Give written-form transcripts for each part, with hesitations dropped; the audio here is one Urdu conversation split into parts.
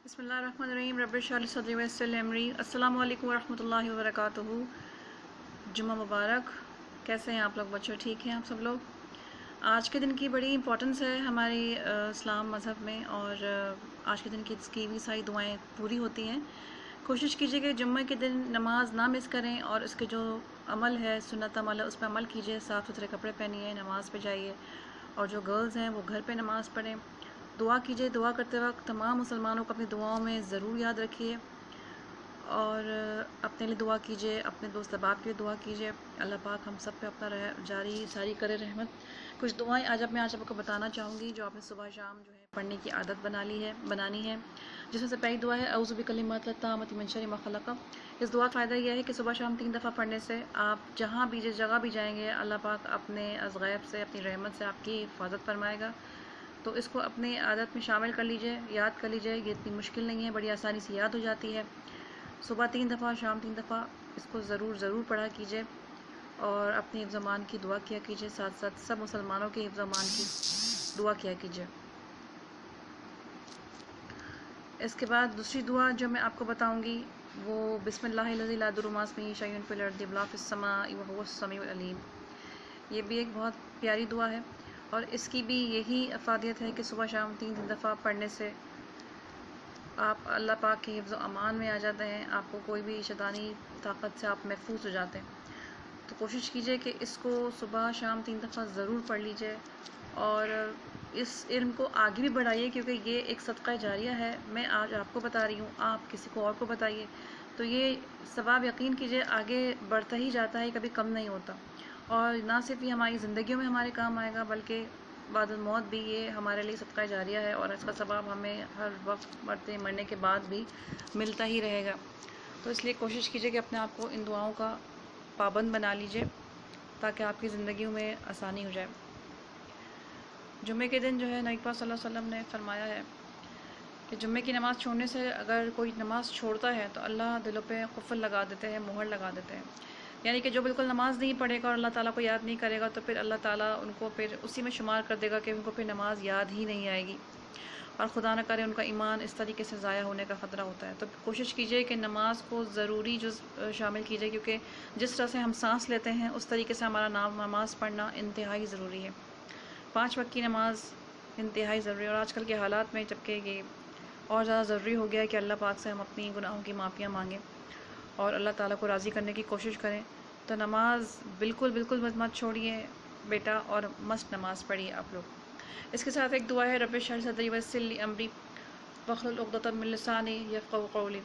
بسم اللہ الرحمن الرحیم رب اشرح لی صدری ویسر لی امری۔ السلام علیکم ورحمۃ اللہ وبرکاتہ۔ جمعہ مبارک۔ کیسے ہیں آپ لوگ بچوں؟ ٹھیک ہیں آپ سب لوگ؟ آج کے دن کی بڑی امپورٹنس ہے ہماری اسلام مذہب میں، اور آج کے دن کی بھی ساری دعائیں پوری ہوتی ہیں۔ کوشش کیجیے کہ جمعہ کے دن نماز نہ مس کریں، اور اس کے جو عمل ہے، سنت عمل ہے، اس پہ عمل کیجیے۔ صاف ستھرے کپڑے پہنیے، نماز پہ جائیے، اور جو گرلز ہیں وہ گھر پہ نماز پڑھیں۔ دعا کیجیے، دعا کرتے وقت تمام مسلمانوں کو اپنی دعاؤں میں ضرور یاد رکھیے، اور اپنے لیے دعا کیجیے، اپنے دوست احباب کے لیے دعا کیجیے۔ اللہ پاک ہم سب پہ اپنا جاری ساری کرے رحمت۔ کچھ دعائیں آج میں آپ کو بتانا چاہوں گی جو آپ نے صبح شام جو ہے پڑھنے کی عادت بنانی ہے، جس میں سے پہلی دعا ہے اعوذ بکلمات التامۃ من شر ما خلق۔ اس دعا کا فائدہ یہ ہے کہ صبح شام 3 دفعہ پڑھنے سے آپ جہاں بھی جس جگہ بھی جائیں گے، اللہ پاک اپنے از غیب سے اپنی رحمت سے آپ کی حفاظت فرمائے گا۔ تو اس کو اپنی عادت میں شامل کر لیجئے، یاد کر لیجئے۔ یہ اتنی مشکل نہیں ہے، بڑی آسانی سے یاد ہو جاتی ہے۔ صبح 3 دفعہ، شام 3 دفعہ اس کو ضرور پڑھا کیجئے، اور اپنی حفظ و امان کی دعا کیا کیجئے، ساتھ ساتھ سب مسلمانوں کے حفظ و امان کی دعا کیا کیجئے۔ اس کے بعد دوسری دعا جو میں آپ کو بتاؤں گی وہ بسم اللہ الذی لا یضر مع اسمہ شیء فی الارض ولا فی السماء وهو السمیع العلیم۔ یہ بھی ایک بہت پیاری دعا ہے، اور اس کی بھی یہی افادیت ہے کہ صبح شام 3 دفعہ پڑھنے سے آپ اللہ پاک کی حفظ و امان میں آ جاتے ہیں، آپ کو کوئی بھی شیطانی طاقت سے آپ محفوظ ہو جاتے ہیں۔ تو کوشش کیجئے کہ اس کو صبح شام 3 دفعہ ضرور پڑھ لیجئے، اور اس علم کو آگے بھی بڑھائیے، کیونکہ یہ ایک صدقہ جاریہ ہے۔ میں آج آپ کو بتا رہی ہوں، آپ کسی کو اور کو بتائیے، تو یہ ثواب یقین کیجئے آگے بڑھتا ہی جاتا ہے، کبھی کم نہیں ہوتا۔ اور نہ صرف یہ ہماری زندگیوں میں ہمارے کام آئے گا، بلکہ بعد الموت بھی یہ ہمارے لیے صدقہ جاریہ ہے، اور اس کا ثواب ہمیں ہر وقت مرنے کے بعد بھی ملتا ہی رہے گا۔ تو اس لیے کوشش کیجئے کہ اپنے آپ کو ان دعاؤں کا پابند بنا لیجئے، تاکہ آپ کی زندگیوں میں آسانی ہو جائے۔ جمعے کے دن جو ہے نبی پاک صلی اللہ علیہ وسلم نے فرمایا ہے کہ جمعے کی نماز چھوڑنے سے اگر کوئی نماز چھوڑتا ہے تو اللہ دلوں پہ قفل لگا دیتے ہیں، مہر لگا دیتے ہیں۔ یعنی کہ جو بالکل نماز نہیں پڑھے گا اور اللہ تعالیٰ کو یاد نہیں کرے گا، تو پھر اللہ تعالیٰ ان کو پھر اسی میں شمار کر دے گا کہ ان کو پھر نماز یاد ہی نہیں آئے گی، اور خدا نہ کرے ان کا ایمان اس طریقے سے ضائع ہونے کا خطرہ ہوتا ہے۔ تو کوشش کیجئے کہ نماز کو ضروری جز شامل کیجئے، کیونکہ جس طرح سے ہم سانس لیتے ہیں اس طریقے سے ہمارا نماز پڑھنا انتہائی ضروری ہے۔ 5 وقت کی نماز انتہائی ضروری ہے، اور آج کل کے حالات میں جبکہ یہ اور زیادہ ضروری ہو گیا ہے کہ اللہ پاک سے ہم اپنی گناہوں کی معافیاں مانگیں اور اللہ تعالیٰ کو راضی کرنے کی کوشش کریں۔ تو نماز بالکل مت چھوڑیے بیٹا، اور مست نماز پڑھیے آپ لوگ۔ اس کے ساتھ ایک دعا ہے رب اشرح لی صدری ویسر لی امری واحلل عقدۃ من لسانی یفقہوا قولی۔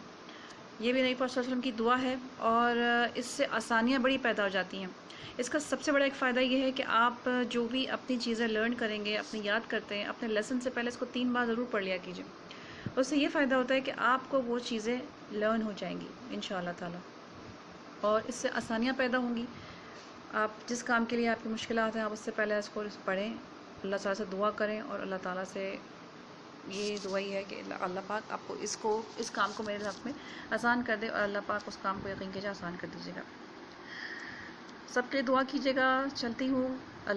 یہ بھی نبی پاک صلی اللہ علیہ وسلم کی دعا ہے، اور اس سے آسانیاں بڑی پیدا ہو جاتی ہیں۔ اس کا سب سے بڑا ایک فائدہ یہ ہے کہ آپ جو بھی اپنی چیزیں لرن کریں گے، اپنی یاد کرتے ہیں، اپنے لیسن سے پہلے اس کو 3 بار ضرور پڑھ لیا کیجیے۔ اس سے یہ فائدہ ہوتا ہے کہ آپ کو وہ چیزیں لرن ہو جائیں گی انشاءاللہ تعالی، اور اس سے آسانیاں پیدا ہوں گی۔ آپ جس کام کے لیے آپ کی مشکلات ہیں، آپ اس سے پہلے اس کو پڑھیں، اللہ تعالیٰ سے دعا کریں، اور اللہ تعالیٰ سے یہ دعا ہی ہے کہ اللہ پاک آپ کو اس کام کو میرے حق میں آسان کر دے، اور اللہ پاک اس کام کو یقین کیجیے آسان کر دیجیے گا۔ سب کے دعا کیجیے گا۔ چلتی ہوں،